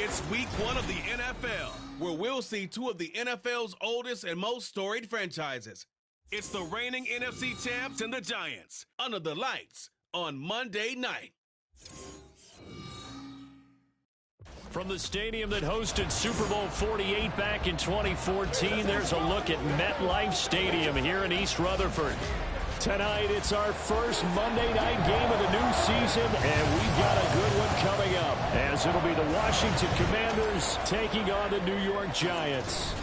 It's week 1 of the NFL, where we'll see 2 of the NFL's oldest and most storied franchises. It's the reigning NFC champs and the Giants, under the lights on Monday night. From the stadium that hosted Super Bowl 48 back in 2014, there's a look at MetLife Stadium here in East Rutherford. Tonight, it's our first Monday night game of the new season, and we've got a good one coming up, as it'll be the Washington Commanders taking on the New York Giants.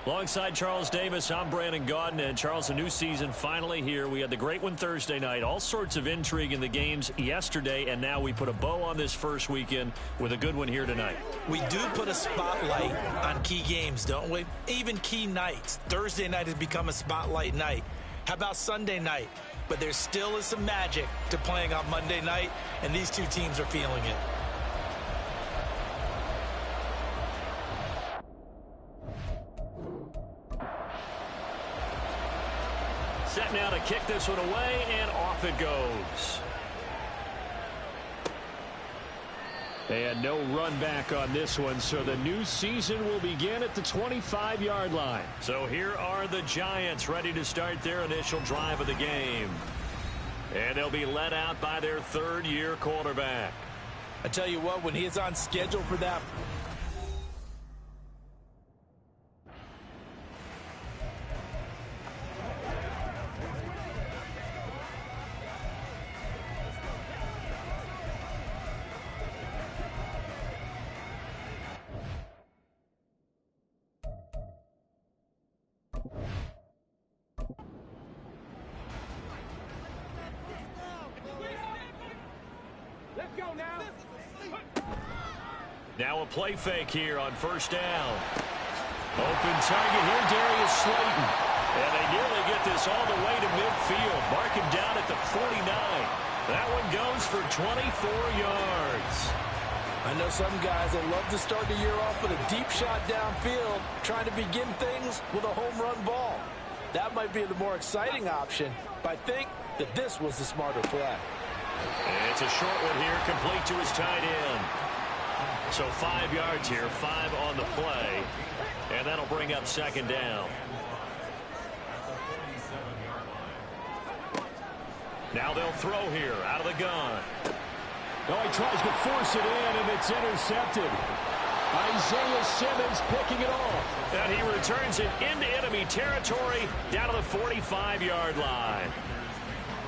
Alongside Charles Davis, I'm Brandon Gaudin, and Charles, a new season finally here. We had the great one Thursday night, all sorts of intrigue in the games yesterday, and now we put a bow on this first weekend with a good one here tonight. We do put a spotlight on key games, don't we? Even key nights. Thursday night has become a spotlight night. How about Sunday night? But there still is some magic to playing on Monday night, and these two teams are feeling it. Set now to kick this one away, and off it goes. And no run back on this one, so the new season will begin at the 25-yard line. So here are the Giants ready to start their initial drive of the game. And they'll be led out by their third-year quarterback. I tell you what, when he is on schedule for that... Now a play fake here on first down. Open target here, Darius Slayton. And they nearly get this all the way to midfield. Mark him down at the 49. That one goes for 24 yards. I know some guys that love to start the year off with a deep shot downfield, trying to begin things with a home run ball. That might be the more exciting option, but I think that this was the smarter play. And it's a short one here, complete to his tight end. So 5 yards here, 5 on the play, and that'll bring up second down. Now they'll throw here out of the gun. Oh, he tries to force it in, and it's intercepted. Isaiah Simmons picking it off. And he returns it into enemy territory down to the 45-yard line.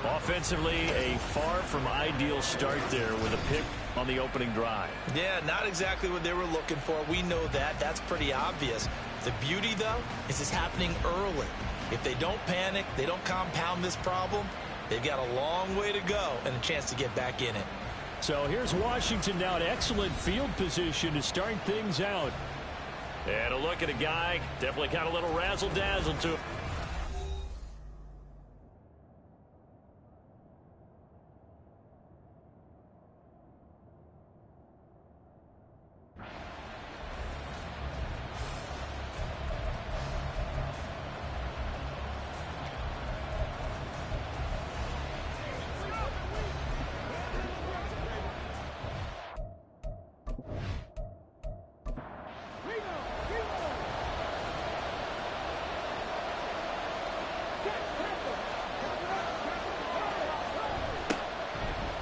Offensively, a far from ideal start there with a pick on the opening drive. Yeah, not exactly what they were looking for. We know that. That's pretty obvious. The beauty, though, is it's happening early. If they don't panic, they don't compound this problem, they've got a long way to go and a chance to get back in it. So here's Washington now in excellent field position to start things out. And a look at a guy, definitely got a little razzle-dazzle to him.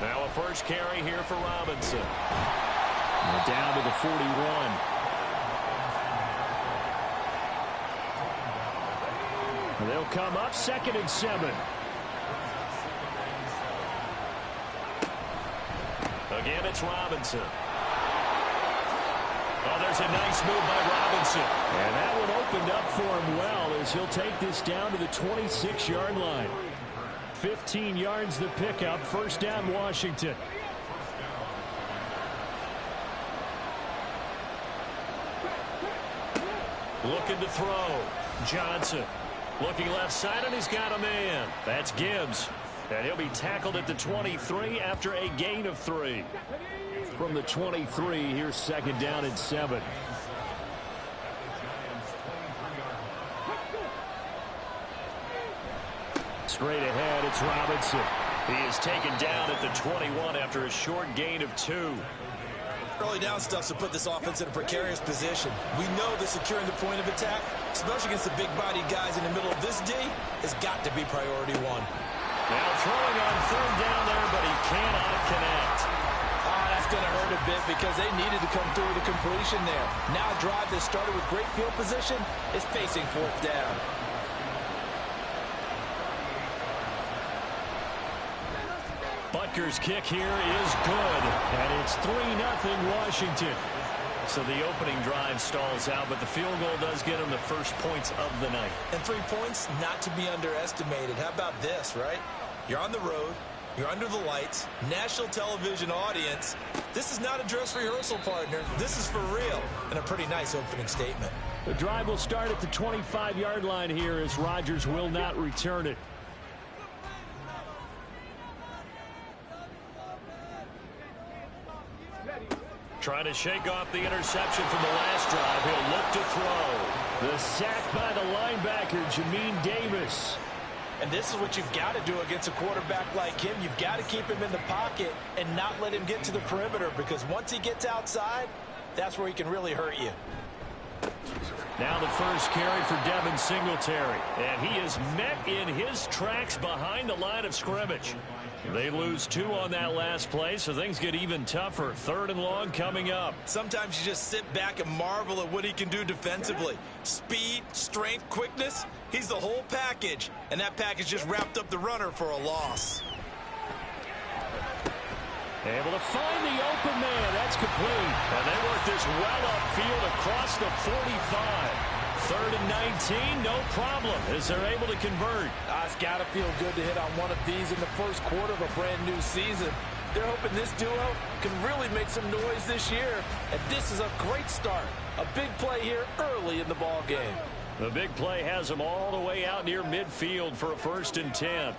Now a first carry here for Robinson. And down to the 41. They'll come up 2nd and 7. Again, it's Robinson. Oh, there's a nice move by Robinson. And that one opened up for him well as he'll take this down to the 26-yard line. 15 yards the pickup. First down, Washington. Looking to throw. Johnson. Looking left side, and he's got a man. That's Gibbs. And he'll be tackled at the 23 after a gain of 3. From the 23, here's 2nd down and 7. Straight ahead, it's Robinson. He is taken down at the 21 after a short gain of 2. Early down stuff to put this offense in a precarious position. We know that securing the point of attack, especially against the big-bodied guys in the middle of this D, has got to be priority one. Now throwing on third down there, but he cannot connect. That's going to hurt a bit because they needed to come through with a completion there. Now a drive that started with great field position is facing fourth down. Butker's kick here is good, and it's 3-0 Washington. So the opening drive stalls out, but the field goal does get them the first points of the night. And 3 points, not to be underestimated. How about this, right? You're on the road. You're under the lights. National television audience. This is not a dress rehearsal, partner. This is for real. And a pretty nice opening statement. The drive will start at the 25-yard line here as Rodgers will not return it. Trying to shake off the interception from the last drive. He'll look to throw. The sack by the linebacker, Jamin Davis. And this is what you've got to do against a quarterback like him. You've got to keep him in the pocket and not let him get to the perimeter, because once he gets outside, that's where he can really hurt you. Now the first carry for Devin Singletary. And he is met in his tracks behind the line of scrimmage. They lose 2 on that last play, so things get even tougher. 3rd and long coming up. Sometimes you just sit back and marvel at what he can do defensively. Speed, strength, quickness. He's the whole package. And that package just wrapped up the runner for a loss. Able to find the open man. That's complete. And they work this well upfield across the 45. 3rd and 19, no problem, as they're able to convert. It's got to feel good to hit on one of these in the first quarter of a brand new season. They're hoping this duo can really make some noise this year. And this is a great start. A big play here early in the ball game. The big play has them all the way out near midfield for a 1st and 10.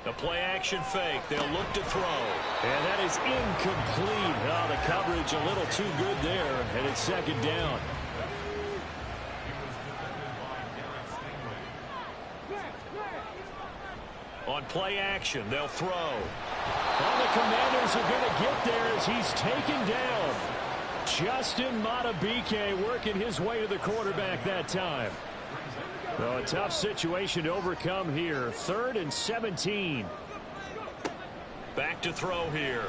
The play action fake. They'll look to throw. And that is incomplete. Oh, the coverage a little too good there. And it's 2nd down. On play action, they'll throw. Well, the Commanders are going to get there as he's taken down. Justin Madubuike working his way to the quarterback that time. Well, a tough situation to overcome here. 3rd and 17. Back to throw here.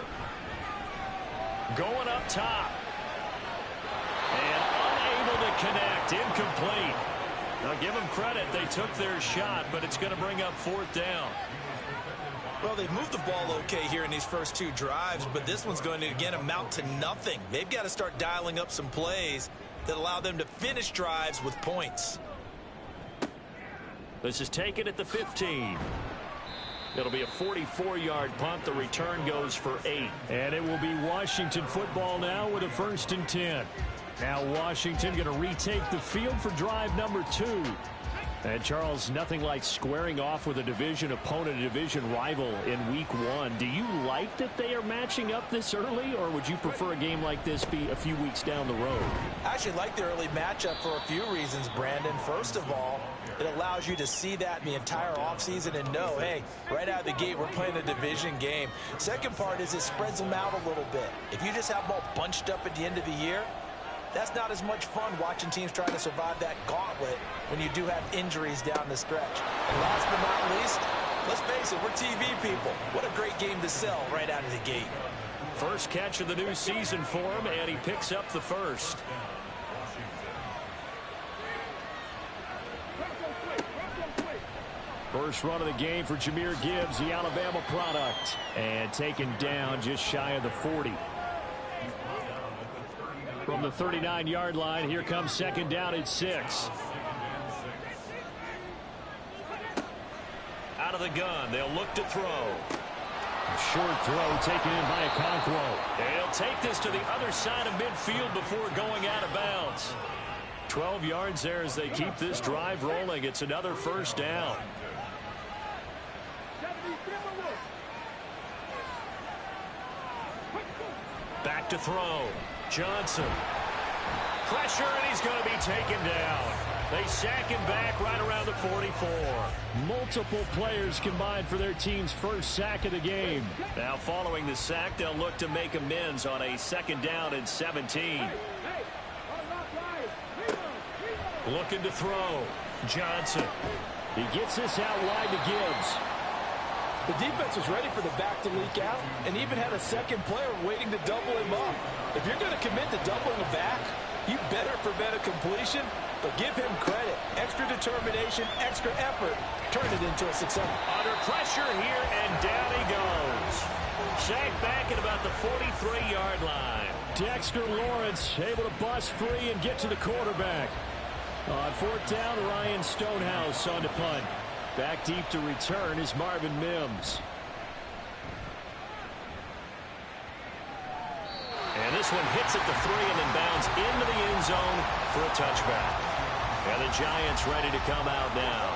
Going up top. And unable to connect. Incomplete. Now give them credit. They took their shot, but it's going to bring up 4th down. Well, they've moved the ball okay here in these first 2 drives, but this one's going to, again, amount to nothing. They've got to start dialing up some plays that allow them to finish drives with points. This is taken at the 15. It'll be a 44-yard punt. The return goes for 8. And it will be Washington football now with a 1st and 10. Now Washington going to retake the field for drive number 2. And Charles, nothing like squaring off with a division opponent, a division rival in week 1. Do you like that they are matching up this early, or would you prefer a game like this be a few weeks down the road? I actually like the early matchup for a few reasons, Brandon. First of all, it allows you to see that in the entire offseason and know, hey, right out of the gate, we're playing a division game. Second part is it spreads them out a little bit. If you just have them all bunched up at the end of the year, that's not as much fun watching teams trying to survive that gauntlet when you do have injuries down the stretch. And last but not least, let's face it, we're TV people. What a great game to sell right out of the gate. First catch of the new season for him, and he picks up the first. First run of the game for Jahmyr Gibbs, the Alabama product. And taken down just shy of the 40. From the 39-yard line, here comes 2nd down at 6. Out of the gun, they'll look to throw. A short throw taken in by Okonkwo. They'll take this to the other side of midfield before going out of bounds. 12 yards there as they keep this drive rolling. It's another 1st down. Back to throw. Johnson. Pressure, and he's going to be taken down. They sack him back right around the 44. Multiple players combined for their team's first sack of the game. Now following the sack, they'll look to make amends on a second down and 17. Looking to throw. Johnson. He gets this out wide to Gibbs. The defense was ready for the back to leak out and even had a second player waiting to double him up. If you're going to commit to doubling a back, you better prevent a completion, but give him credit. Extra determination, extra effort, turn it into a success. Under pressure here, and down he goes. Sacked back at about the 43-yard line. Dexter Lawrence able to bust free and get to the quarterback. On fourth down, Ryan Stonehouse on the punt. Back deep to return is Marvin Mims. And this one hits at the 3 and then bounds into the end zone for a touchback. And the Giants ready to come out now.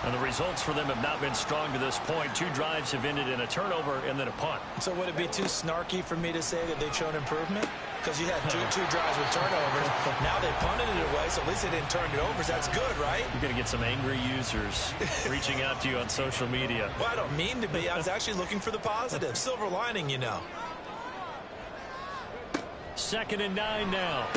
And the results for them have not been strong to this point. 2 drives have ended in a turnover and then a punt. So would it be too snarky for me to say that they've shown improvement? Because you had two drives with turnovers. Now they punted it away, so at least they didn't turn it over. So that's good, right? You're going to get some angry users reaching out to you on social media. Well, I don't mean to be. I was actually looking for the positive. Silver lining, you know. 2nd and 9 now.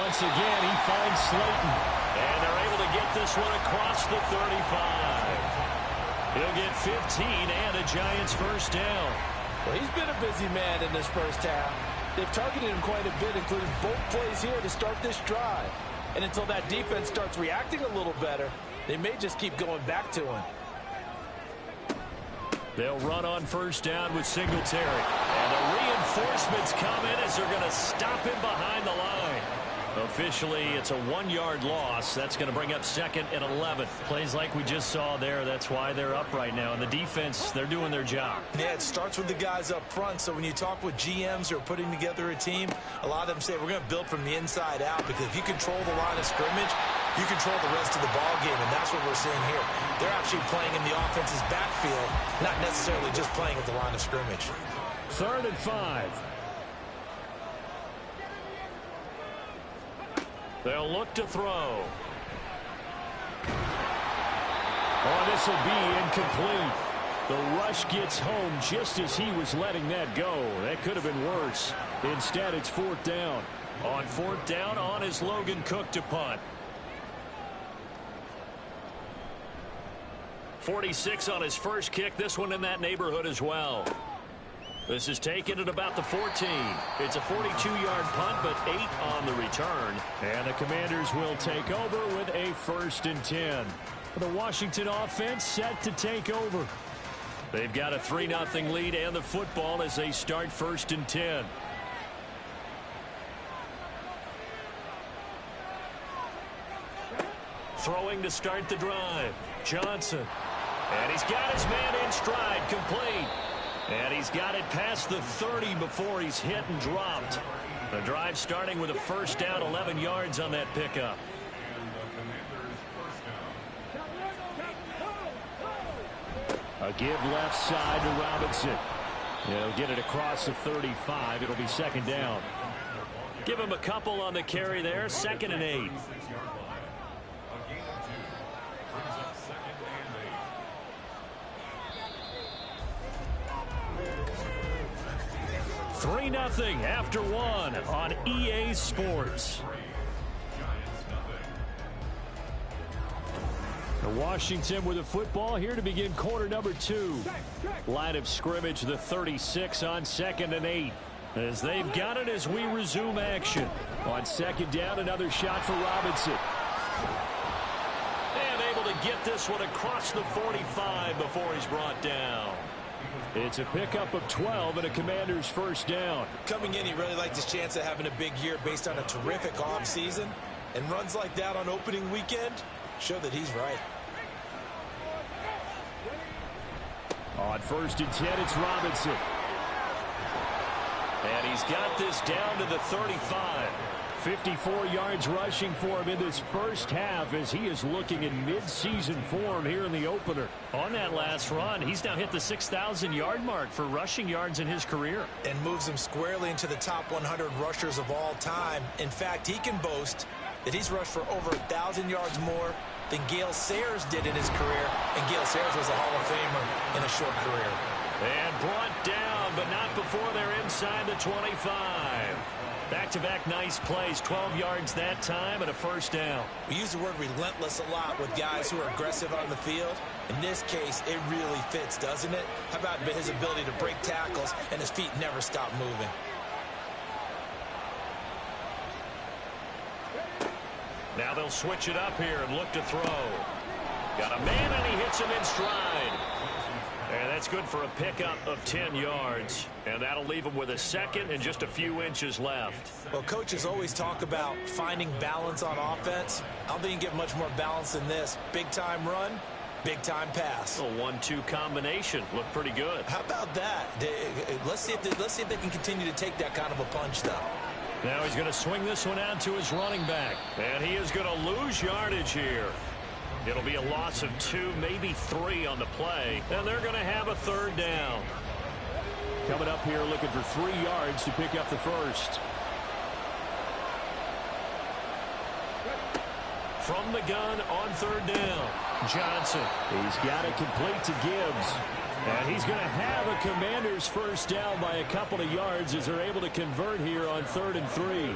Once again, he finds Slayton. And they're able to get this one across the 35. He'll get 15 and a Giants first down. Well, he's been a busy man in this first half. They've targeted him quite a bit, including both plays here to start this drive. And until that defense starts reacting a little better, they may just keep going back to him. They'll run on first down with Singletary. And the reinforcements come in as they're going to stop him behind the line. Officially, it's a 1-yard loss. That's going to bring up 2nd and 11. Plays like we just saw there. That's why they're up right now. And the defense, they're doing their job. Yeah, it starts with the guys up front. So when you talk with GMs who are putting together a team, a lot of them say we're going to build from the inside out, because if you control the line of scrimmage, you control the rest of the ball game, and that's what we're seeing here. They're actually playing in the offense's backfield, not necessarily just playing at the line of scrimmage. 3rd and 5. They'll look to throw. Oh, this will be incomplete. The rush gets home just as he was letting that go. That could have been worse. Instead, it's 4th down. On 4th down, on is Logan Cook to punt. 46 on his first kick. This one in that neighborhood as well. This is taken at about the 14. It's a 42-yard punt, but 8 on the return. And the Commanders will take over with a 1st and 10. The Washington offense set to take over. They've got a 3-0 lead and the football as they start 1st and 10. Throwing to start the drive. Johnson. And he's got his man in stride, complete. And he's got it past the 30 before he's hit and dropped. The drive starting with a first down, 11 yards on that pickup. A give left side to Robinson. He'll get it across the 35. It'll be 2nd down. Give him a couple on the carry there. 2nd and 8. Three 3-0 after 1 on EA Sports. Washington with the football here to begin quarter number 2. Line of scrimmage, the 36 on 2nd and 8. As they've got it as we resume action. On 2nd down, another shot for Robinson. And able to get this one across the 45 before he's brought down. It's a pickup of 12 and a Commander's first down. Coming in, he really liked his chance of having a big year based on a terrific offseason. And runs like that on opening weekend show that he's right. On 1st and 10, it's Robinson. And he's got this down to the 35. 54 yards rushing for him in this first half as he is looking in mid-season form here in the opener. On that last run, he's now hit the 6,000-yard mark for rushing yards in his career. And moves him squarely into the top 100 rushers of all time. In fact, he can boast that he's rushed for over 1,000 yards more than Gale Sayers did in his career. And Gale Sayers was a Hall of Famer in a short career. And brought down, but not before they're inside the 25. Back-to-back nice plays, 12 yards that time and a first down. We use the word relentless a lot with guys who are aggressive on the field. In this case, it really fits, doesn't it? How about his ability to break tackles and his feet never stop moving? Now they'll switch it up here and look to throw. Got a man and he hits him in stride. And that's good for a pickup of 10 yards. And that'll leave him with a second and just a few inches left. Well, coaches always talk about finding balance on offense. I don't think you can get much more balance than this. Big-time run, big-time pass. A 1-2 combination. Looked pretty good. How about that? Let's see if they can continue to take that kind of a punch, though. Now he's going to swing this one out to his running back. And he is going to lose yardage here. It'll be a loss of 2, maybe 3 on the play. And they're going to have a third down. Coming up here looking for 3 yards to pick up the first. From the gun on third down. Johnson. He's got it complete to Gibbs. And he's going to have a Commander's first down by a couple of yards as they're able to convert here on 3rd and 3.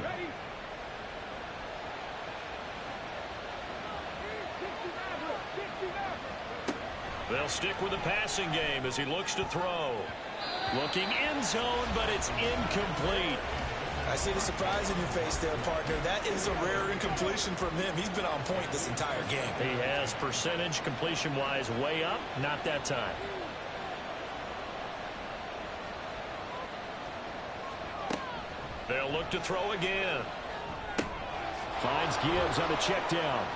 They'll stick with the passing game as he looks to throw. Looking end zone, but it's incomplete. I see the surprise in your face there, partner. That is a rare incompletion from him. He's been on point this entire game. He has percentage completion-wise way up. Not that time. They'll look to throw again. Finds Gibbs on the check down.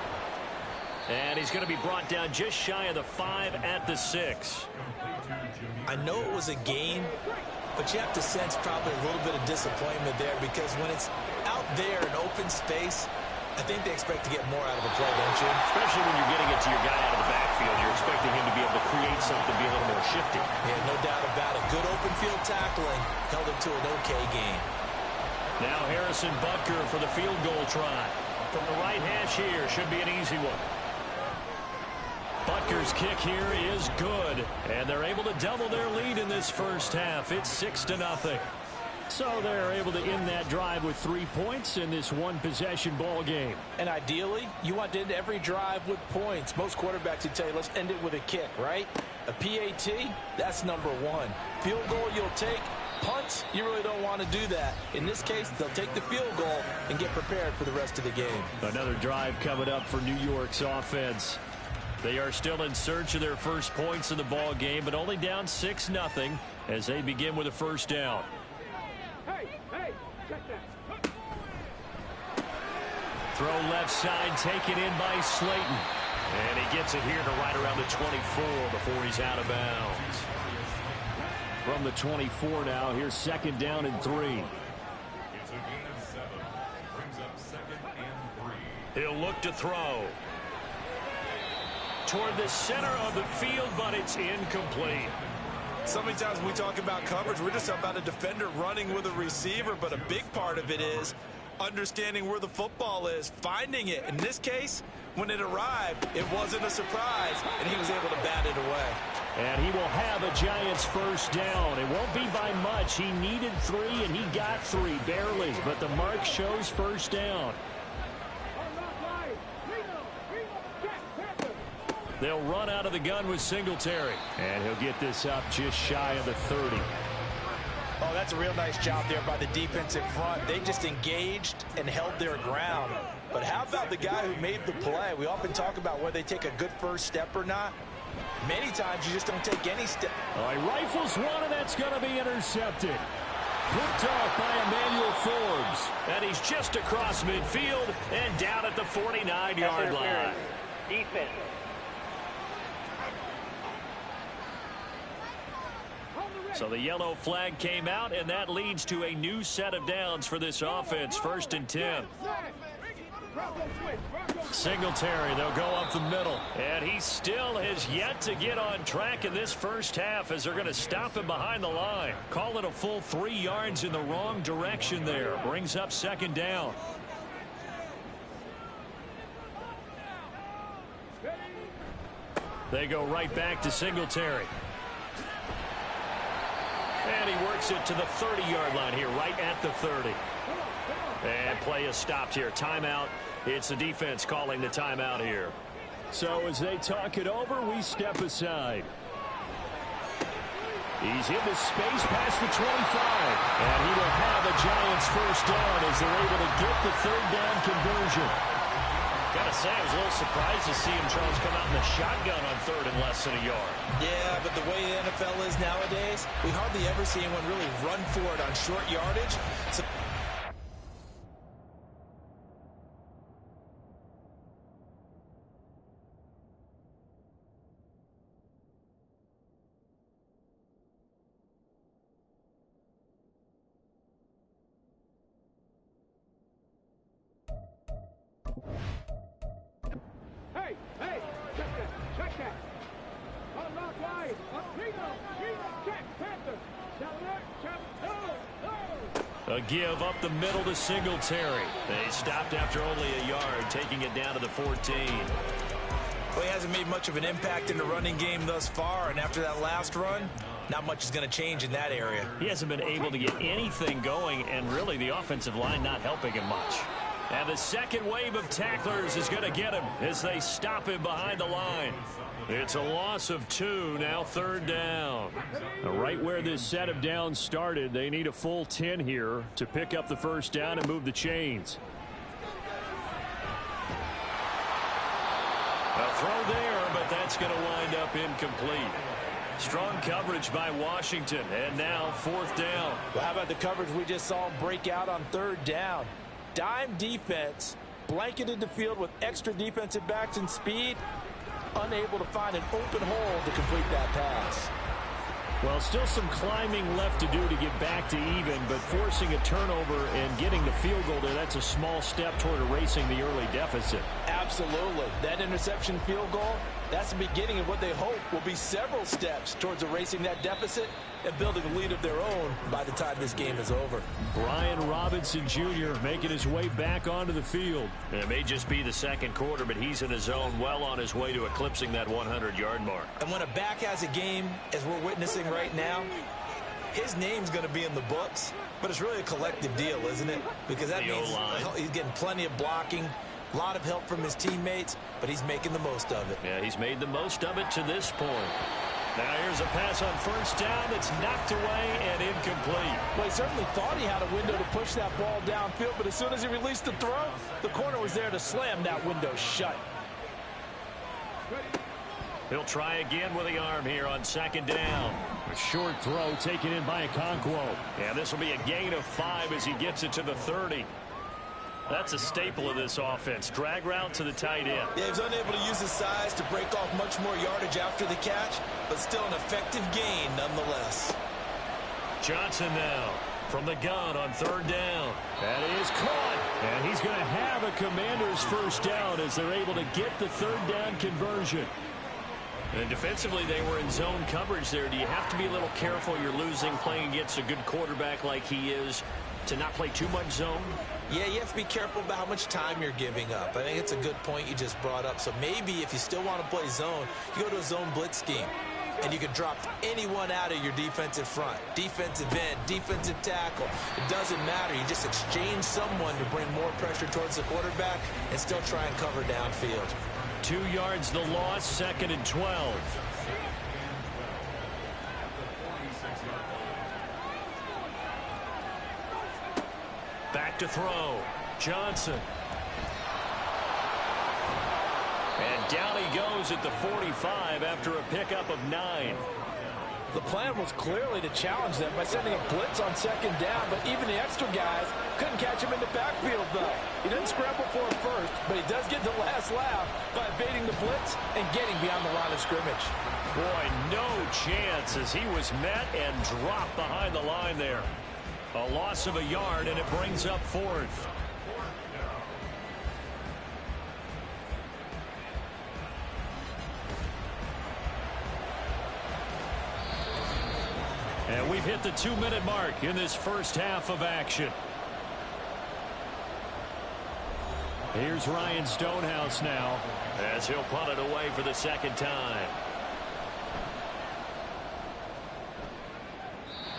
And he's going to be brought down just shy of the 5 at the 6. I know it was a gain, but you have to sense probably a little bit of disappointment there because when it's out there in open space, I think they expect to get more out of a play, don't you? Especially when you're getting it to your guy out of the backfield. You're expecting him to be able to create something, be a little more shifty. Yeah, no doubt about it. Good open field tackling held him to an okay game. Now Harrison Butker for the field goal try. From the right hash here, should be an easy one. Butker's kick here is good, and they're able to double their lead in this first half. It's 6-0. So they're able to end that drive with 3 points in this one-possession ball game. And ideally, you want to end every drive with points. Most quarterbacks would tell you, let's end it with a kick, right? A PAT, that's number 1. Field goal you'll take. Punts, you really don't want to do that. In this case, they'll take the field goal and get prepared for the rest of the game. Another drive coming up for New York's offense. They are still in search of their first points in the ball game, but only down 6-0 as they begin with a first down. Throw left side, taken in by Slayton. And he gets it here to right around the 24 before he's out of bounds. From the 24 now, here's 2nd down and 3. He'll look to throw. Toward the center of the field, but it's incomplete. So many times when we talk about coverage, we're just about a defender running with a receiver, but a big part of it is understanding where the football is, finding it. In this case, when it arrived, it wasn't a surprise, and he was able to bat it away. And he will have a Giants first down. It won't be by much. He needed 3, and he got 3, barely. But the mark shows first down. They'll run out of the gun with Singletary. And he'll get this up just shy of the 30. Oh, that's a real nice job there by the defensive front. They just engaged and held their ground. But how about the guy who made the play? We often talk about whether they take a good first step or not. Many times you just don't take any step. Oh, he rifles one, and that's going to be intercepted. Picked off by Emmanuel Forbes. And he's just across midfield and down at the 49-yard line. Defense. So the yellow flag came out, and that leads to a new set of downs for this offense. 1st and 10. Singletary, they'll go up the middle. And he still has yet to get on track in this first half as they're going to stop him behind the line. Call it a full 3 yards in the wrong direction there. Brings up 2nd down. They go right back to Singletary. And he works it to the 30-yard line here, right at the 30. And play is stopped here. Timeout. It's the defense calling the timeout here. So as they talk it over, we step aside. He's in the space past the 25. And he will have a Giants first down as they're able to get the 3rd down conversion. Gotta say, I was a little surprised to see him, Charles, come out in the shotgun on 3rd and less than a yard. Yeah, but the way the NFL is nowadays, we hardly ever see anyone really run for it on short yardage. So a give up the middle to Singletary. They stopped after only a yard, taking it down to the 14. Well, he hasn't made much of an impact in the running game thus far, and after that last run, not much is going to change in that area. He hasn't been able to get anything going, and really the offensive line not helping him much. And the second wave of tacklers is going to get him as they stop him behind the line. It's a loss of 2, now 3rd down. Right where this set of downs started, they need a full 10 here to pick up the first down and move the chains. A throw there, but that's going to wind up incomplete. Strong coverage by Washington, and now 4th down. Well, how about the coverage we just saw him break out on 3rd down? Dime defense, blanketed the field with extra defensive backs and speed, unable to find an open hole to complete that pass. Well, still some climbing left to do to get back to even, but forcing a turnover and getting the field goal there, that's a small step toward erasing the early deficit. Absolutely. That interception field goal, that's the beginning of what they hope will be several steps towards erasing that deficit and building a lead of their own by the time this game is over. Brian Robinson Jr. making his way back onto the field. It may just be the second quarter, but he's in his zone, well on his way to eclipsing that 100-yard mark. And when a back has a game, as we're witnessing right now, his name's going to be in the books, but it's really a collective deal, isn't it? Because that means he's getting plenty of blocking, a lot of help from his teammates, but he's making the most of it. Yeah, he's made the most of it to this point. Now here's a pass on 1st down that's knocked away and incomplete. Well, he certainly thought he had a window to push that ball downfield, but as soon as he released the throw, the corner was there to slam that window shut. He'll try again with the arm here on 2nd down. A short throw taken in by Okonkwo. Yeah, this will be a gain of 5 as he gets it to the 30. That's a staple of this offense. Drag route to the tight end. Yeah, he was unable to use his size to break off much more yardage after the catch, but still an effective gain nonetheless. Johnson now from the gun on 3rd down. That is caught. And he's going to have a Commander's first down as they're able to get the 3rd down conversion. And defensively, they were in zone coverage there. Do you have to be a little careful? You're losing playing against a good quarterback like he is to not play too much zone? Yeah, you have to be careful about how much time you're giving up. I think it's a good point you just brought up. So maybe if you still want to play zone, you go to a zone blitz scheme. And you can drop anyone out of your defensive front. Defensive end, defensive tackle. It doesn't matter. You just exchange someone to bring more pressure towards the quarterback and still try and cover downfield. 2 yards the loss, 2nd and 12. Back to throw. Johnson. And down he goes at the 45 after a pickup of 9. The plan was clearly to challenge them by sending a blitz on 2nd down, but even the extra guys couldn't catch him in the backfield, though. He doesn't scramble for it first, but he does get the last laugh by evading the blitz and getting beyond the line of scrimmage. Boy, no chance as he was met and dropped behind the line there. A loss of a yard, and it brings up fourth. And we've hit the 2-minute mark in this first half of action. Here's Ryan Stonehouse now as he'll punt it away for the second time.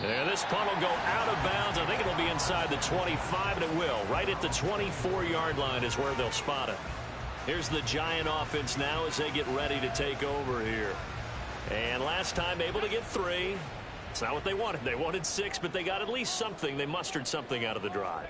And this punt will go out of bounds. I think it'll be inside the 25, and it will. Right at the 24-yard line is where they'll spot it. Here's the Giant offense now as they get ready to take over here. And last time able to get 3. It's not what they wanted. They wanted 6, but they got at least something. They mustered something out of the drive.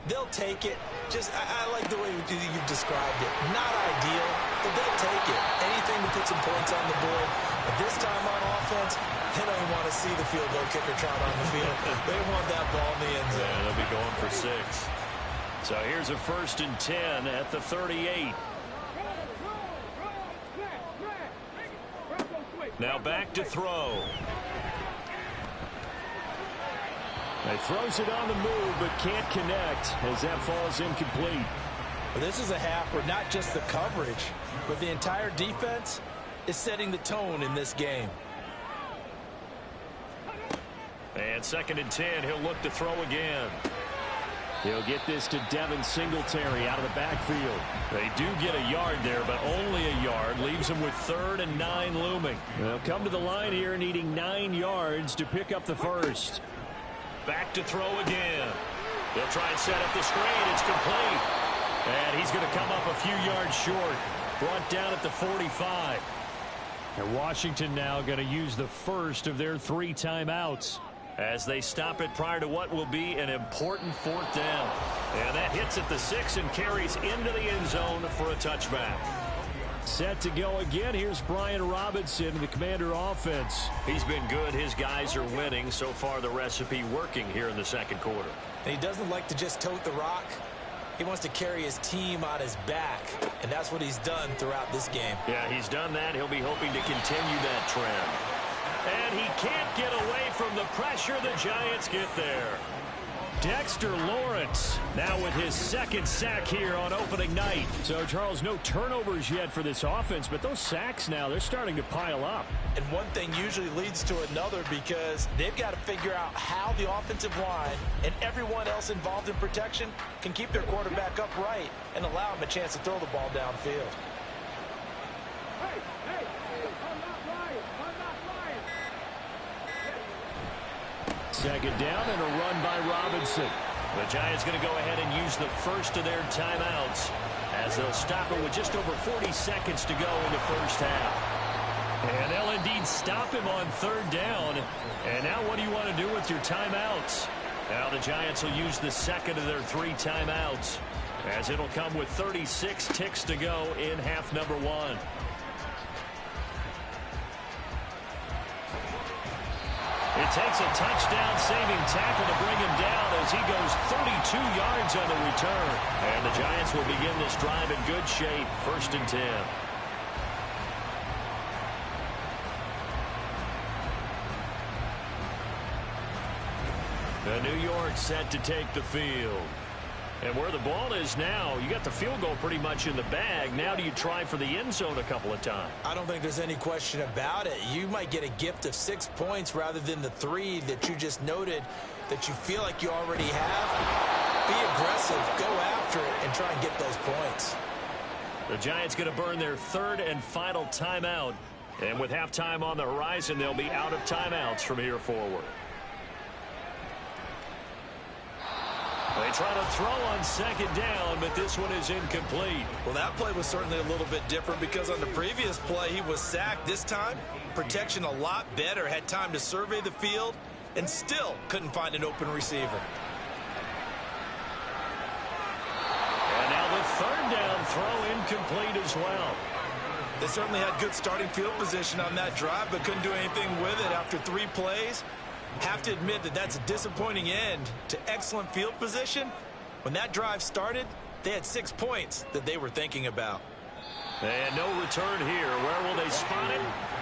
They'll take it. I like the way you've described it. Not ideal, but they'll take it. Anything to put some points on the board. But this time on offense, they don't even want to see the field goal kicker trot on the field. They want that ball in the end zone. Yeah, they'll be going for 6. So here's a 1st and 10 at the 38. Now back to throw. He throws it on the move, but can't connect as that falls incomplete. Well, this is a half where not just the coverage, but the entire defense is setting the tone in this game. And 2nd and 10, he'll look to throw again. He'll get this to Devin Singletary out of the backfield. They do get a yard there, but only a yard. Leaves them with 3rd and 9 looming. They'll come to the line here needing 9 yards to pick up the first. Back to throw again. They'll try and set up the screen. It's complete. And he's going to come up a few yards short. Brought down at the 45. And Washington now going to use the first of their 3 timeouts as they stop it prior to what will be an important 4th down. And that hits at the 6 and carries into the end zone for a touchback. Set to go again. Here's Brian Robinson, the Commander offense. He's been good. His guys are winning. So far, the recipe working here in the second quarter. And he doesn't like to just tote the rock. He wants to carry his team on his back, and that's what he's done throughout this game. Yeah, he's done that. He'll be hoping to continue that trend. And he can't get away from the pressure. The Giants get there. Dexter Lawrence now with his 2nd sack here on opening night. So, Charles, no turnovers yet for this offense, but those sacks now, they're starting to pile up. And one thing usually leads to another because they've got to figure out how the offensive line and everyone else involved in protection can keep their quarterback upright and allow him a chance to throw the ball downfield. Second down and a run by Robinson. The Giants going to go ahead and use the first of their timeouts as they'll stop it with just over 40 seconds to go in the first half. And they'll indeed stop him on 3rd down. And now what do you want to do with your timeouts? Now the Giants will use the 2nd of their 3 timeouts as it'll come with 36 ticks to go in half number 1. It takes a touchdown-saving tackle to bring him down as he goes 32 yards on the return. And the Giants will begin this drive in good shape, 1st and 10. The New York set to take the field. And where the ball is now, you got the field goal pretty much in the bag. Now do you try for the end zone a couple of times? I don't think there's any question about it. You might get a gift of 6 points rather than the 3 that you just noted that you feel like you already have. Be aggressive, go after it, and try and get those points. The Giants going to burn their 3rd and final timeout. And with halftime on the horizon, they'll be out of timeouts from here forward. They try to throw on 2nd down, but this one is incomplete. Well, that play was certainly a little bit different because on the previous play, he was sacked. This time, protection a lot better. Had time to survey the field and still couldn't find an open receiver. And now the 3rd down throw incomplete as well. They certainly had good starting field position on that drive, but couldn't do anything with it after 3 plays. Have to admit that that's a disappointing end to excellent field position. When that drive started, They had 6 points that they were thinking about. And no return here. Where will they spot it?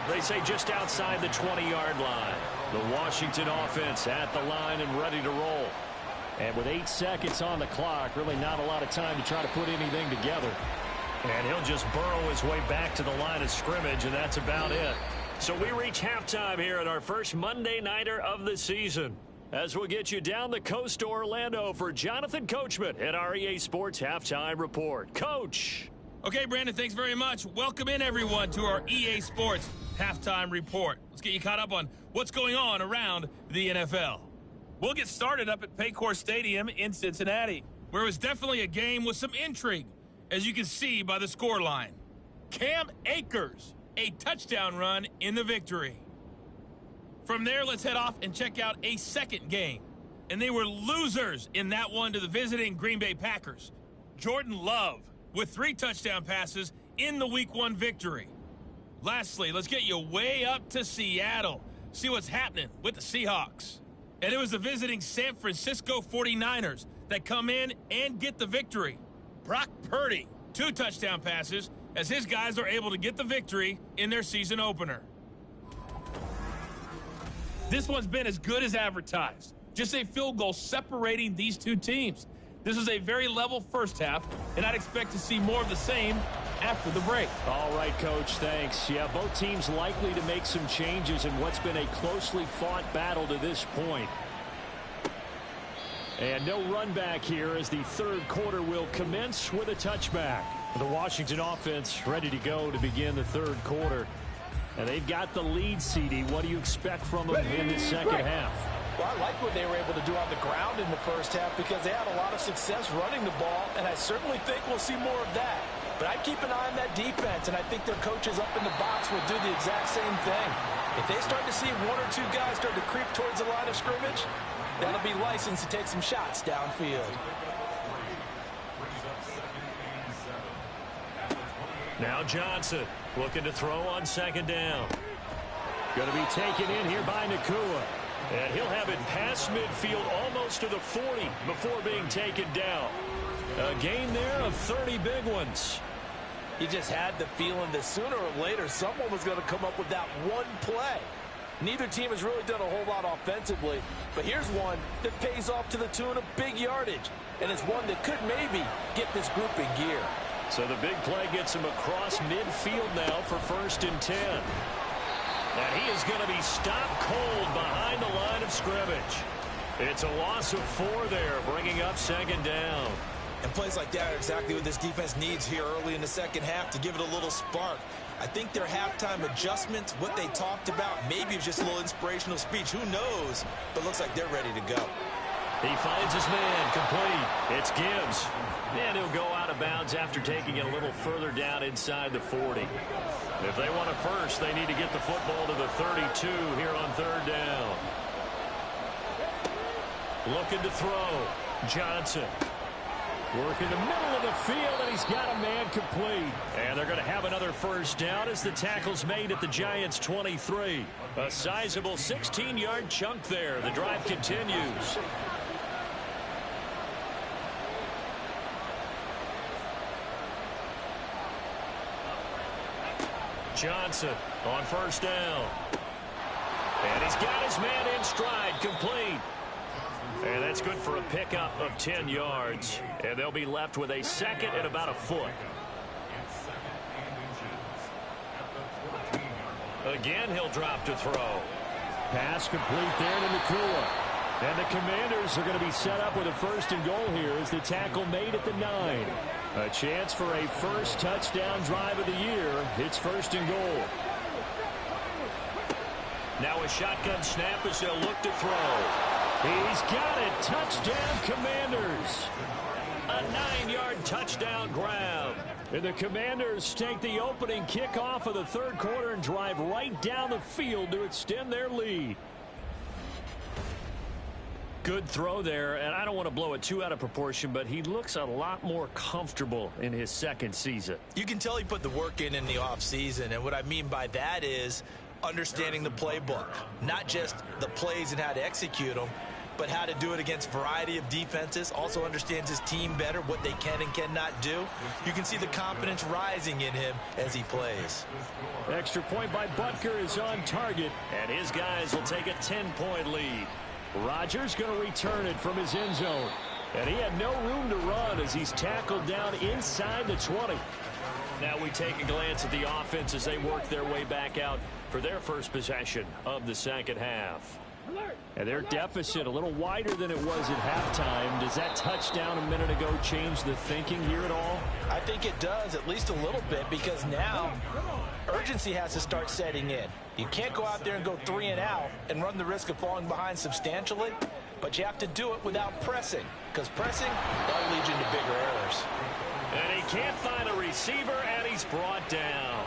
They say just outside the 20-yard line. The Washington offense at the line and ready to roll. And with 8 seconds on the clock, really not a lot of time to try to put anything together. And he'll just burrow his way back to the line of scrimmage, and that's about it. So we reach halftime here at our first Monday Nighter of the season. As we'll get you down the coast to Orlando for Jonathan Coachman at our EA Sports Halftime Report. Coach. Okay, Brandon, thanks very much. Welcome in, everyone, to our EA Sports Halftime Report. Let's get you caught up on what's going on around the NFL. We'll get started up at Paycor Stadium in Cincinnati, where it was definitely a game with some intrigue, as you can see by the scoreline. Cam Akers, a touchdown run in the victory. From there, let's head off and check out a second game. And they were losers in that one to the visiting Green Bay Packers. Jordan Love with 3 touchdown passes in the Week 1 victory. Lastly, let's get you way up to Seattle. See what's happening with the Seahawks. And it was the visiting San Francisco 49ers that come in and get the victory. Brock Purdy, 2 touchdown passes as his guys are able to get the victory in their season opener. This one's been as good as advertised. Just a field goal separating these two teams. This is a very level first half, and I'd expect to see more of the same after the break. All right, Coach, thanks. Yeah, both teams likely to make some changes in what's been a closely fought battle to this point. And no run back here as the third quarter will commence with a touchback. The Washington offense ready to go to begin the third quarter. And they've got the lead, CD. What do you expect from them in the second half? Well, I like what they were able to do on the ground in the first half because they had a lot of success running the ball, and I certainly think we'll see more of that. But I'd keep an eye on that defense, and I think their coaches up in the box will do the exact same thing. If they start to see 1 or 2 guys start to creep towards the line of scrimmage, that'll be licensed to take some shots downfield. Now Johnson looking to throw on second down. Going to be taken in here by Nakua. And he'll have it past midfield almost to the 40 before being taken down. A gain there of 30 big ones. You just had the feeling that sooner or later someone was going to come up with that one play. Neither team has really done a whole lot offensively, but here's one that pays off to the tune of big yardage, and it's one that could maybe get this group in gear. So the big play gets him across midfield now for 1st and 10. And he is going to be stopped cold behind the line of scrimmage. It's a loss of 4 there, bringing up second down. And plays like that are exactly what this defense needs here early in the second half to give it a little spark. I think their halftime adjustments, what they talked about, maybe it's just a little inspirational speech. Who knows? But looks like they're ready to go. He finds his man complete. It's Gibbs. And he'll go out of bounds after taking it a little further down inside the 40. If they want a first, they need to get the football to the 32 here on 3rd down. Looking to throw. Johnson. Working the middle of the field, and he's got a man complete. And they're going to have another first down as the tackle's made at the Giants' 23. A sizable 16-yard chunk there. The drive continues. Johnson on 1st down. And he's got his man in stride, complete. And that's good for a pickup of 10 yards. And they'll be left with a second and about a foot. Again, he'll drop to throw. Pass complete there to Nakua. And the Commanders are going to be set up with a 1st and goal here as the tackle made at the 9. A chance for a first touchdown drive of the year. It's 1st and goal. Now a shotgun snap as they'll look to throw. He's got it. Touchdown, Commanders. A 9-yard touchdown grab. And the Commanders take the opening kickoff of the 3rd quarter and drive right down the field to extend their lead. Good throw there, and I don't want to blow it too out of proportion, but he looks a lot more comfortable in his 2nd season. You can tell he put the work in the offseason, and what I mean by that is understanding the playbook, not just the plays and how to execute them, but how to do it against a variety of defenses, also understands his team better, what they can and cannot do. You can see the confidence rising in him as he plays. Extra point by Butker is on target, and his guys will take a 10-point lead. Rodgers going to return it from his end zone, and he had no room to run as he's tackled down inside the 20. Now we take a glance at the offense as they work their way back out for their first possession of the second half. And their deficit a little wider than it was at halftime. Does that touchdown a minute ago change the thinking here at all? I think it does, at least a little bit, because now urgency has to start setting in. You can't go out there and go 3 and out and run the risk of falling behind substantially, but you have to do it without pressing, because pressing, that'll lead you into bigger errors. And he can't find a receiver, and he's brought down.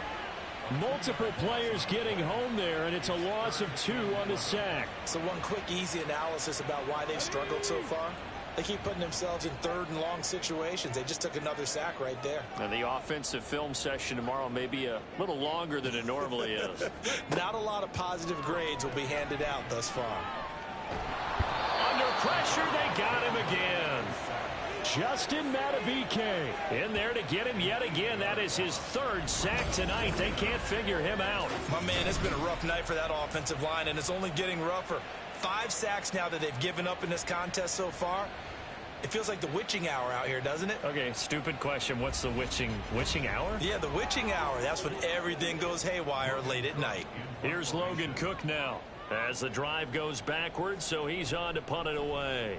Multiple players getting home there, and it's a loss of 2 on the sack. So one quick, easy analysis about why they've struggled so far. They keep putting themselves in third and long situations. They just took another sack right there. And the offensive film session tomorrow may be a little longer than it normally is. Not a lot of positive grades will be handed out thus far. Under pressure, they got him again. Justin Madubuike in there to get him yet again. That is his 3rd sack tonight. They can't figure him out. My man, it's been a rough night for that offensive line, and it's only getting rougher. 5 sacks now that they've given up in this contest so far. It feels like the witching hour out here, doesn't it? Okay, stupid question. What's the witching hour? Yeah, the witching hour. That's when everything goes haywire late at night. Here's Logan Cook now as the drive goes backwards, so he's on to punt it away.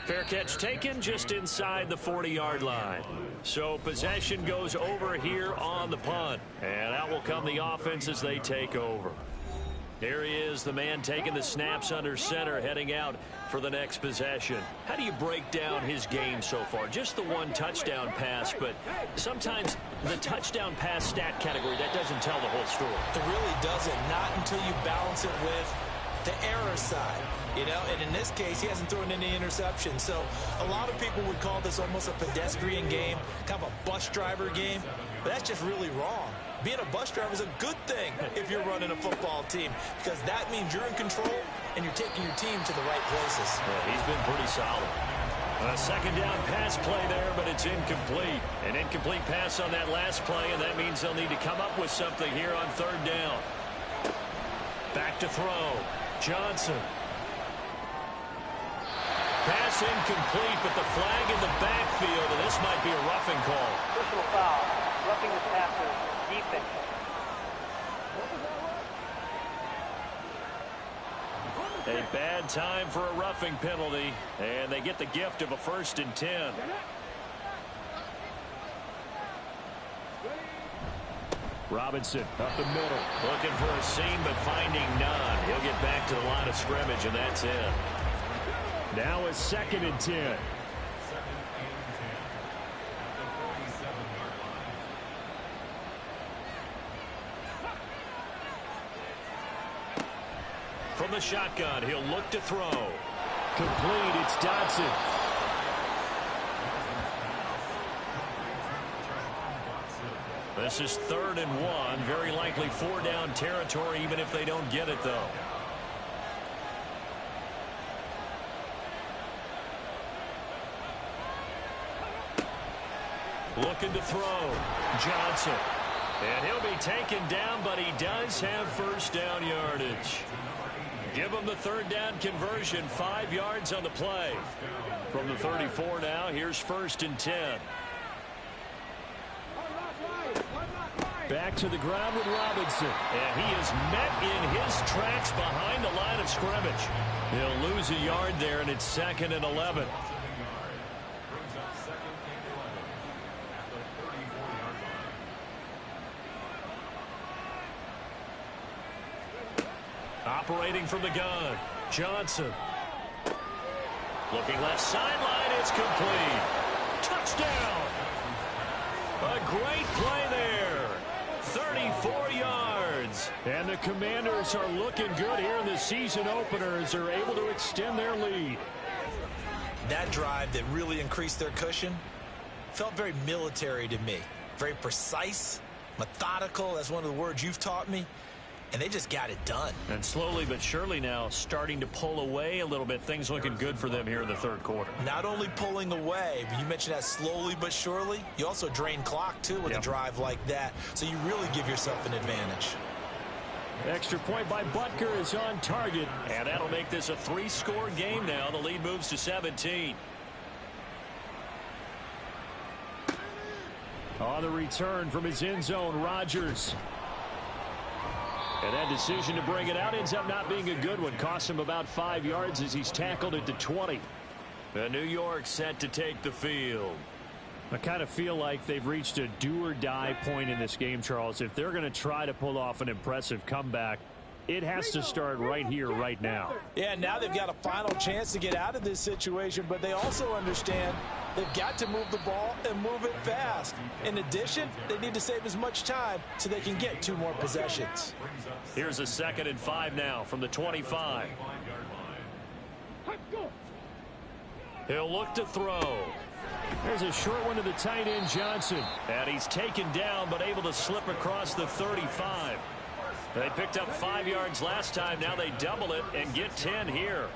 Fair catch taken just inside the 40-yard line. So possession goes over here on the punt. And out will come the offense as they take over. Here he is, the man taking the snaps under center, heading out for the next possession. How do you break down his game so far? Just the 1 touchdown pass, but sometimes the touchdown pass stat category, that doesn't tell the whole story. It really doesn't, not until you balance it with the error side. You know, and in this case, he hasn't thrown any interceptions. So a lot of people would call this almost a pedestrian game, kind of a bus driver game. But that's just really wrong. Being a bus driver is a good thing if you're running a football team, because that means you're in control and you're taking your team to the right places. Yeah, he's been pretty solid. A second down pass play there, but it's incomplete. An incomplete pass on that last play, and that means they'll need to come up with something here on 3rd down. Back to throw. Johnson. Pass incomplete, but the flag in the backfield, and this might be a roughing call. Personal foul, roughing the passer, defense. A bad time for a roughing penalty, and they get the gift of a 1st and 10. Robinson up the middle, looking for a seam but finding none. He'll get back to the line of scrimmage, and that's it. Now a 2nd and 10. From the shotgun, he'll look to throw. Complete, it's Dotson. This is 3rd and 1. Very likely 4-down territory, even if they don't get it, though. Looking to throw. Johnson. And he'll be taken down, but he does have 1st down yardage. Give him the 3rd down conversion, 5 yards on the play. From the 34 now, here's 1st and 10. Back to the ground with Robinson. And he is met in his tracks behind the line of scrimmage. He'll lose a yard there, and it's 2nd and 11. Operating from the gun, Johnson. Looking left sideline, it's complete. Touchdown! A great play there. 34 yards. And the Commanders are looking good here in the season opener as they're able to extend their lead. That drive that really increased their cushion felt very military to me. Very precise, methodical. That's one of the words you've taught me. and they just got it done. And slowly but surely now starting to pull away a little bit. Things looking good for them here in the third quarter. Not only pulling away, but you mentioned that slowly but surely. You also drain clock, too, with a drive like that. So you really give yourself an advantage. Extra point by Butker is on target, and that'll make this a 3-score game now. The lead moves to 17. On the return from his end zone, Rodgers. And that decision to bring it out ends up not being a good one. Costs him about 5 yards as he's tackled at the 20. The New York set to take the field. I kind of feel like they've reached a do-or-die point in this game, Charles. If they're going to try to pull off an impressive comeback, it has to start right here, right now. Yeah, now they've got a final chance to get out of this situation, but they also understand they've got to move the ball and move it fast. In addition, they need to save as much time so they can get 2 more possessions. Here's a 2nd and 5 now from the 25. He'll look to throw. There's a short one to the tight end, Johnson. And he's taken down, but able to slip across the 35. They picked up 5 yards last time. Now they double it and get 10 here.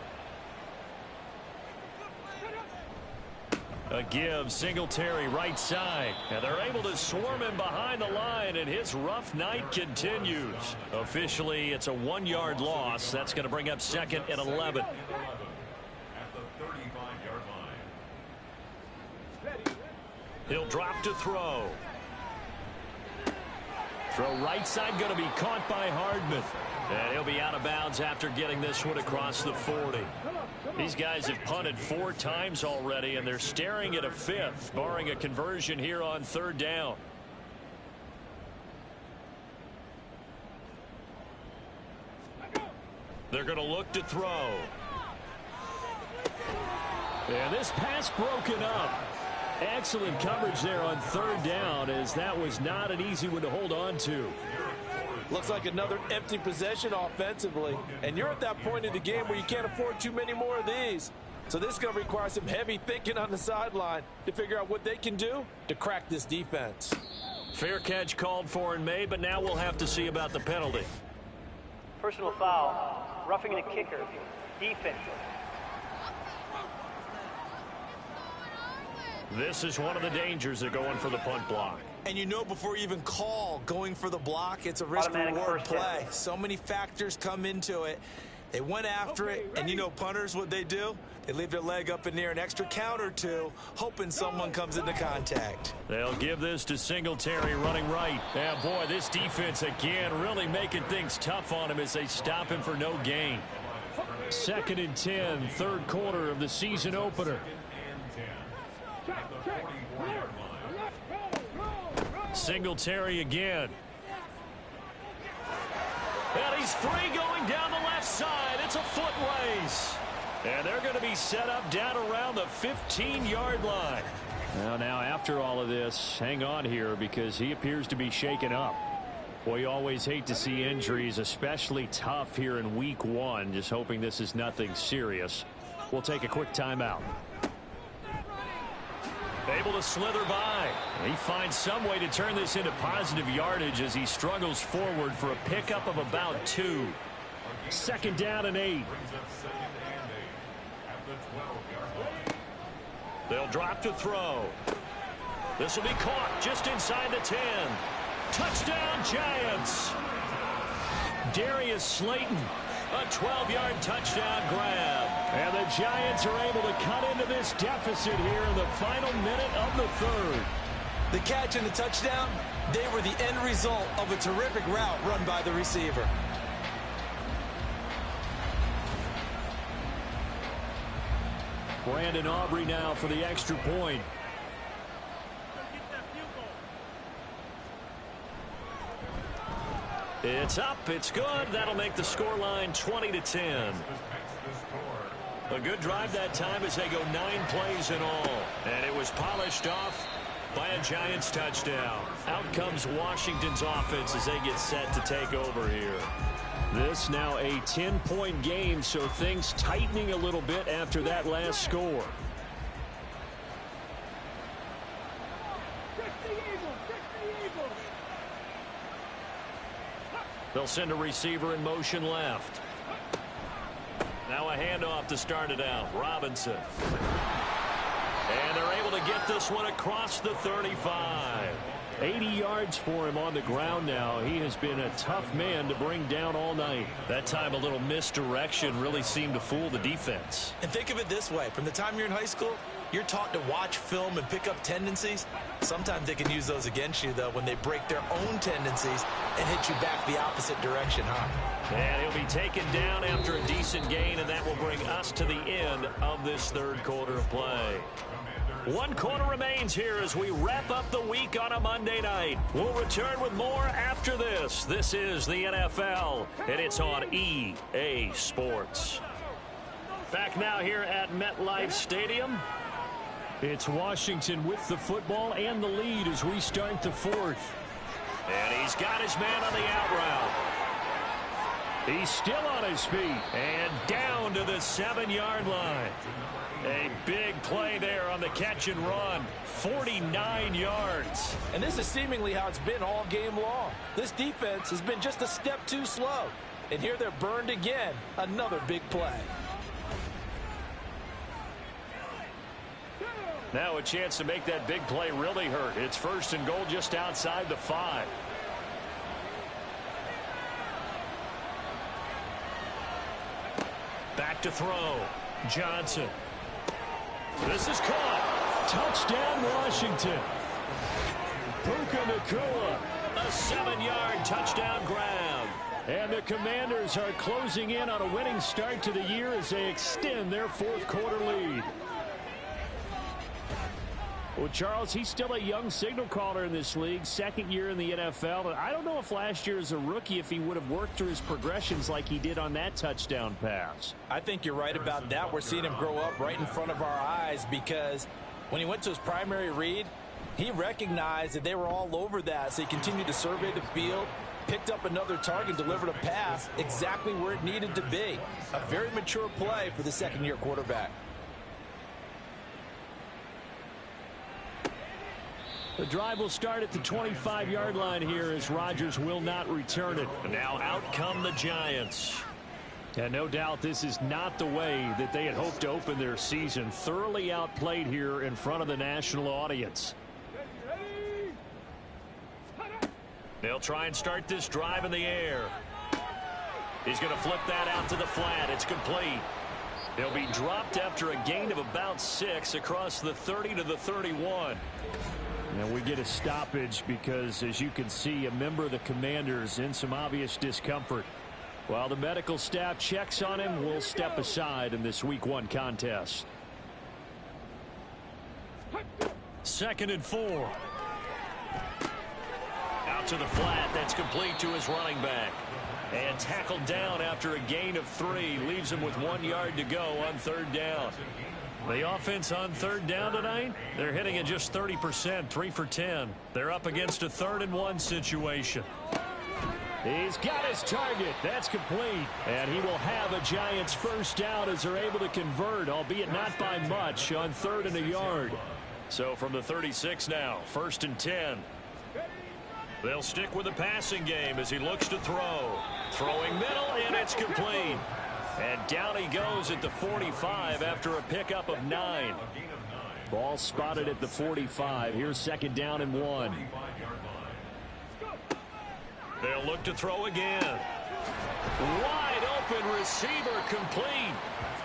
A give, Singletary right side. And they're able to swarm him behind the line, and his rough night continues. Officially, it's a 1-yard loss. That's going to bring up 2nd and 11. He'll drop to throw. Throw right side going to be caught by Hardman. And he'll be out of bounds after getting this one across the 40. These guys have punted 4 times already, and they're staring at a 5th, barring a conversion here on 3rd down. They're going to look to throw. And this pass broken up. Excellent coverage there on 3rd down, as that was not an easy one to hold on to. Looks like another empty possession offensively. And you're at that point in the game where you can't afford too many more of these. So this is going to require some heavy thinking on the sideline to figure out what they can do to crack this defense. Fair catch called for and made, but now we'll have to see about the penalty. Personal foul, roughing the kicker, defense. This is one of the dangers of going for the punt block. And you know before you even call going for the block, it's a risk-reward play. So many factors come into it. They went after it, and you know punters, what they do? They leave their leg up in the air an extra count or two, hoping someone comes into contact. They'll give this to Singletary running right. Yeah, boy, this defense again really making things tough on him as they stop him for no gain. 2nd and 10, 3rd quarter of the season opener. Singletary again. And he's free going down the left side. It's a foot race. And they're going to be set up down around the 15-yard line. Well, now after all of this, hang on here because he appears to be shaken up. Well, you always hate to see injuries, especially tough here in week 1. Just hoping this is nothing serious. We'll take a quick timeout. Able to slither by. He finds some way to turn this into positive yardage as he struggles forward for a pickup of about 2. 2nd down and 8. They'll drop to throw. This will be caught just inside the 10. Touchdown, Giants. Darius Slayton, a 12-yard touchdown grab. And the Giants are able to cut into this deficit here in the final minute of the 3rd. The catch and the touchdown, they were the end result of a terrific route run by the receiver. Brandon Aubrey now for the extra point. It's up, it's good. That'll make the scoreline 20-10. A good drive that time as they go 9 plays in all. And it was polished off by a Giants touchdown. Out comes Washington's offense as they get set to take over here. This now a 10-point game, so things tightening a little bit after that last score. They'll send a receiver in motion left. Now a handoff to start it out. Robinson. And they're able to get this one across the 35. 80 yards for him on the ground now. He has been a tough man to bring down all night. That time a little misdirection really seemed to fool the defense. And think of it this way. From the time you're in high school, you're taught to watch film and pick up tendencies. Sometimes they can use those against you, though, when they break their own tendencies and hit you back the opposite direction, huh? And he'll be taken down after a decent gain, and that will bring us to the end of this third quarter of play. 1 quarter remains here as we wrap up the week on a Monday night. We'll return with more after this. This is the NFL, and it's on EA Sports. Back now here at MetLife Stadium. It's Washington with the football and the lead as we start the fourth. And he's got his man on the out route. He's still on his feet. And down to the 7-yard line. A big play there on the catch and run. 49 yards. And this is seemingly how it's been all game long. This defense has been just a step too slow. And here they're burned again. Another big play. Now a chance to make that big play really hurt. It's 1st and goal just outside the 5. Back to throw. Johnson. This is caught. Touchdown, Washington. Puka Nacua. A 7-yard touchdown grab. And the Commanders are closing in on a winning start to the year as they extend their fourth quarter lead. Well, Charles, he's still a young signal caller in this league, 2nd year in the NFL. I don't know if last year as a rookie if he would have worked through his progressions like he did on that touchdown pass. I think you're right about that. We're seeing him grow up right in front of our eyes because when he went to his primary read, he recognized that they were all over that, so he continued to survey the field, picked up another target, delivered a pass exactly where it needed to be. A very mature play for the 2nd-year quarterback. The drive will start at the 25-yard line here as Rodgers will not return it. And now out come the Giants. And no doubt this is not the way that they had hoped to open their season. Thoroughly outplayed here in front of the national audience. They'll try and start this drive in the air. He's going to flip that out to the flat. It's complete. They'll be dropped after a gain of about 6 across the 30 to the 31. And we get a stoppage because, as you can see, a member of the Commanders in some obvious discomfort. While the medical staff checks on him, we'll step aside in this Week 1 contest. 2nd and 4. Out to the flat. That's complete to his running back. And tackled down after a gain of 3. Leaves him with 1 yard to go on 3rd down. The offense on 3rd down tonight, they're hitting at just 30%, 3 for 10. They're up against a 3rd and 1 situation. He's got his target. That's complete. And he will have a Giants first down as they're able to convert, albeit not by much, on 3rd and a yard. So from the 36 now, 1st and 10. They'll stick with the passing game as he looks to throw. Throwing middle, and it's complete. And down he goes at the 45 after a pickup of 9. Ball spotted at the 45. Here's 2nd down and 1. They'll look to throw again. Wide open receiver complete.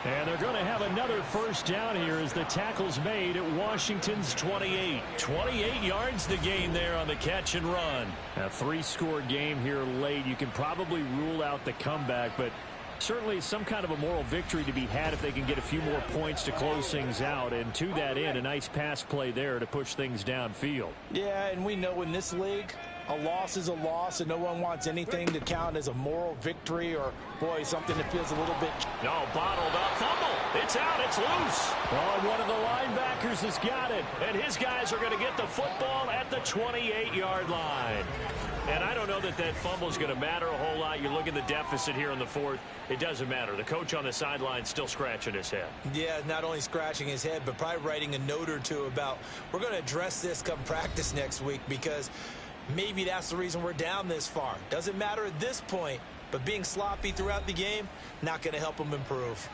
And they're going to have another first down here as the tackle's made at Washington's 28. 28 yards to gain there on the catch and run. A 3-score game here late. You can probably rule out the comeback, but certainly some kind of a moral victory to be had if they can get a few more points to close things out. And to that end, a nice pass play there to push things downfield. Yeah, and we know in this league, a loss is a loss, and no one wants anything to count as a moral victory or, boy, something that feels a little bit... No, bottled up. Fumble. It's out. It's loose. Oh, one of the linebackers has got it. And his guys are going to get the football at the 28-yard line. And I don't know that that fumble is going to matter a whole lot. You look at the deficit here in the 4th. It doesn't matter. The coach on the sideline still scratching his head. Yeah, not only scratching his head, but probably writing a note or two about we're going to address this come practice next week because Maybe that's the reason we're down this far. Doesn't matter at this point, but being sloppy throughout the game, not going to help them improve.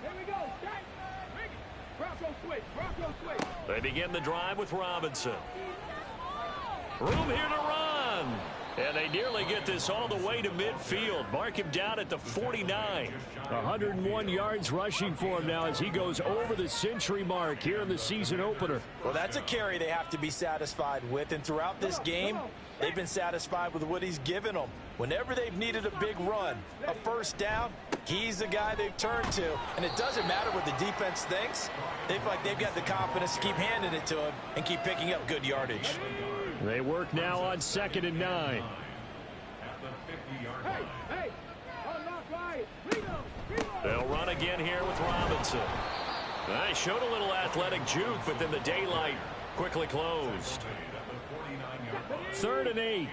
Here we go. Bronco switch. They begin the drive with Robinson. Room here to run. And they nearly get this all the way to midfield. Mark him down at the 49. 101 yards rushing for him now as he goes over the century mark here in the season opener. Well, that's a carry they have to be satisfied with. And throughout this game, they've been satisfied with what he's given them. Whenever they've needed a big run, a first down, he's the guy they've turned to. And it doesn't matter what the defense thinks. They feel like they've got the confidence to keep handing it to him and keep picking up good yardage. They work now on 2nd and 9. They'll run again here with Robinson. They showed a little athletic juke, but then the daylight quickly closed. 3rd and 8.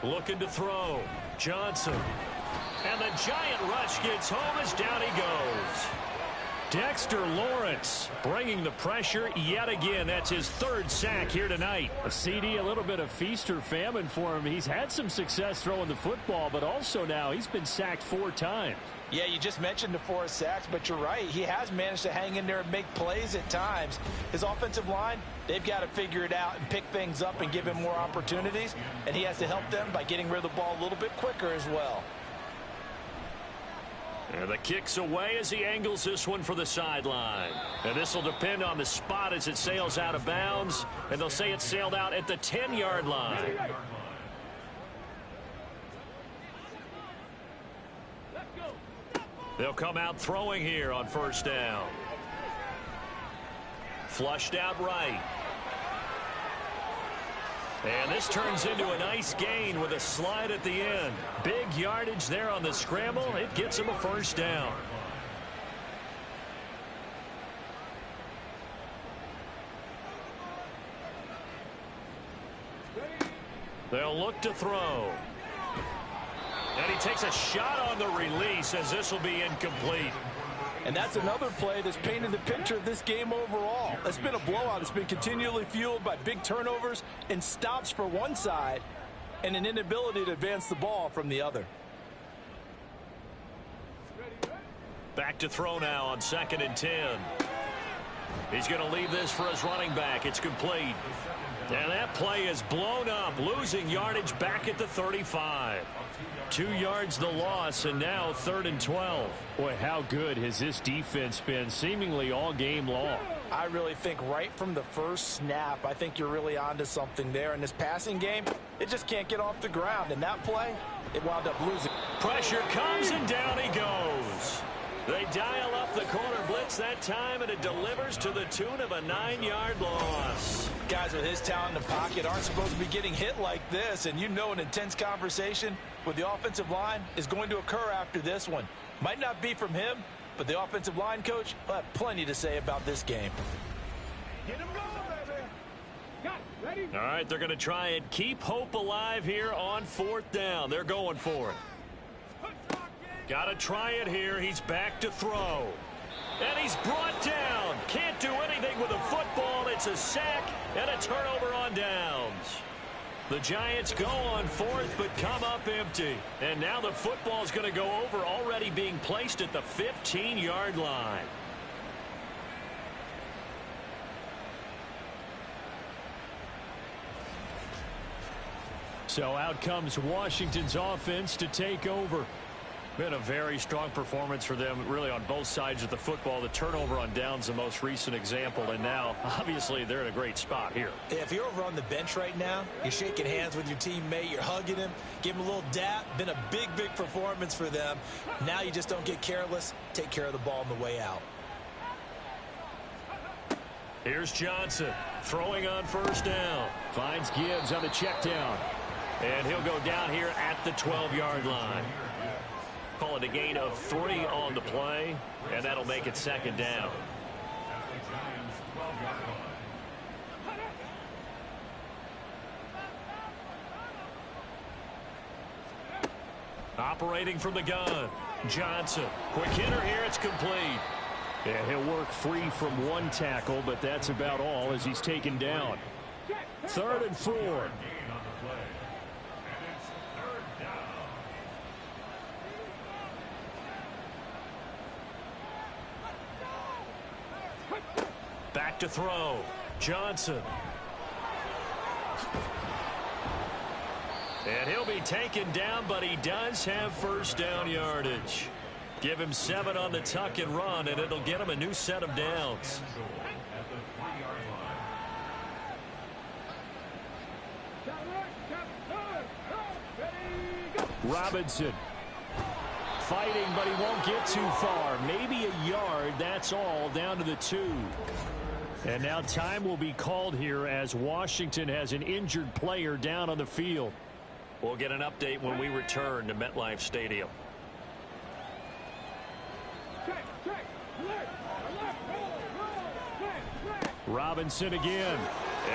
Looking to throw. Johnson. And the giant rush gets home as down he goes. Dexter Lawrence bringing the pressure yet again. That's his 3rd sack here tonight. A CD, a little bit of feast or famine for him. He's had some success throwing the football, but also now he's been sacked 4 times. Yeah, you just mentioned the 4 sacks, but you're right. He has managed to hang in there and make plays at times. His offensive line, they've got to figure it out and pick things up and give him more opportunities, and he has to help them by getting rid of the ball a little bit quicker as well. And the kick's away as he angles this one for the sideline. And this will depend on the spot as it sails out of bounds. And they'll say it sailed out at the 10-yard line. They'll come out throwing here on 1st down. Flushed out right. And this turns into a nice gain with a slide at the end. Big yardage there on the scramble. It gets him a 1st down. They'll look to throw. And he takes a shot on the release as this will be incomplete. And that's another play that's painted the picture of this game overall. It's been a blowout. It's been continually fueled by big turnovers and stops for one side and an inability to advance the ball from the other. Back to throw now on 2nd and 10. He's going to leave this for his running back. It's complete. And that play is blown up, losing yardage back at the 35. 2 yards the loss, and now 3rd and 12. Boy, how good has this defense been seemingly all game long? I really think right from the first snap, I think you're really onto something there. In this passing game, it just can't get off the ground. And that play, it wound up losing. Pressure comes, and down he goes. They dial up the corner blitz that time, and it delivers to the tune of a 9-yard loss. Guys with his talent in the pocket aren't supposed to be getting hit like this, and you know an intense conversation with the offensive line is going to occur after this one. Might not be from him, but the offensive line coach will have plenty to say about this game. Get him going, baby. Got it. Ready? All right, they're going to try and keep hope alive here on 4th down. They're going for it. Got to try it here. He's back to throw. And he's brought down. Can't do anything with a football. It's a sack and a turnover on downs. The Giants go on 4th but come up empty. And now the football's going to go over, already being placed at the 15-yard line. So out comes Washington's offense to take over. Been a very strong performance for them, really, on both sides of the football. The turnover on downs, the most recent example, and now, obviously, they're in a great spot here. Yeah, if you're over on the bench right now, you're shaking hands with your teammate, you're hugging him, give him a little dap. Been a big, big performance for them. Now you just don't get careless. Take care of the ball on the way out. Here's Johnson throwing on 1st down. Finds Gibbs on the check down. And he'll go down here at the 12-yard line. Call it a gain of 3 on the play, and that'll make it 2nd down. Operating from the gun, Johnson. Quick hitter here, it's complete. And he'll work free from one tackle, but that's about all as he's taken down. 3rd and 4. Back to throw. Johnson. And he'll be taken down, but he does have first down yardage. Give him 7 on the tuck and run, and it'll get him a new set of downs. Robinson. Fighting, but he won't get too far. Maybe a yard, that's all, down to the 2. And now time will be called here as Washington has an injured player down on the field. We'll get an update when we return to MetLife Stadium. Robinson again.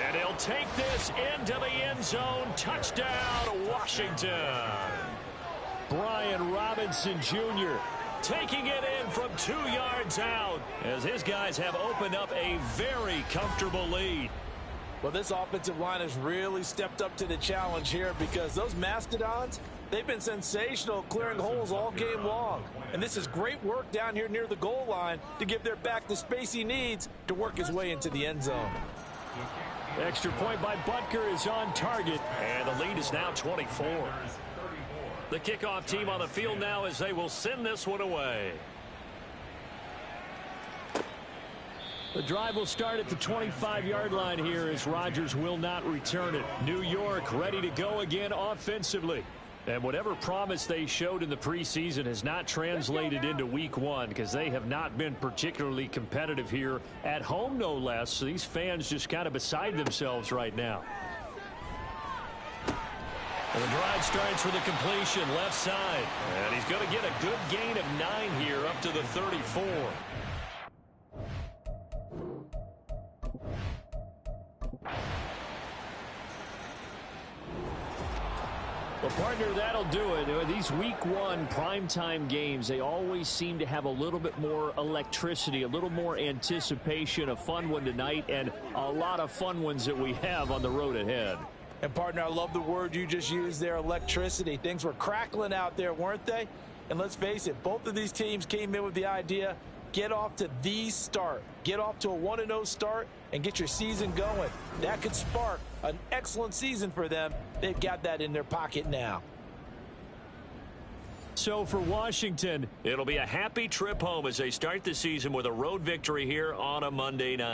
And he'll take this into the end zone. Touchdown, Washington. Brian Robinson Jr. taking it in from 2 yards out as his guys have opened up a very comfortable lead. Well, this offensive line has really stepped up to the challenge here because those Mastodons, they've been sensational clearing holes all game long. And this is great work down here near the goal line to give their back the space he needs to work his way into the end zone. Extra point by Butker is on target, and the lead is now 24. The kickoff team on the field now as they will send this one away. The drive will start at the 25-yard line here as Rodgers will not return it. New York ready to go again offensively. And whatever promise they showed in the preseason has not translated into week 1 because they have not been particularly competitive here at home, no less. So these fans just kind of beside themselves right now. And the drive starts with a completion left side. And he's going to get a good gain of 9 here up to the 34. Well, partner, that'll do it. These week 1 primetime games, they always seem to have a little bit more electricity, a little more anticipation. A fun one tonight, and a lot of fun ones that we have on the road ahead. And, partner, I love the word you just used there, electricity. Things were crackling out there, weren't they? And let's face it, both of these teams came in with the idea, get off to the start. Get off to a 1-0 start and get your season going. That could spark an excellent season for them. They've got that in their pocket now. So for Washington, it'll be a happy trip home as they start the season with a road victory here on a Monday night.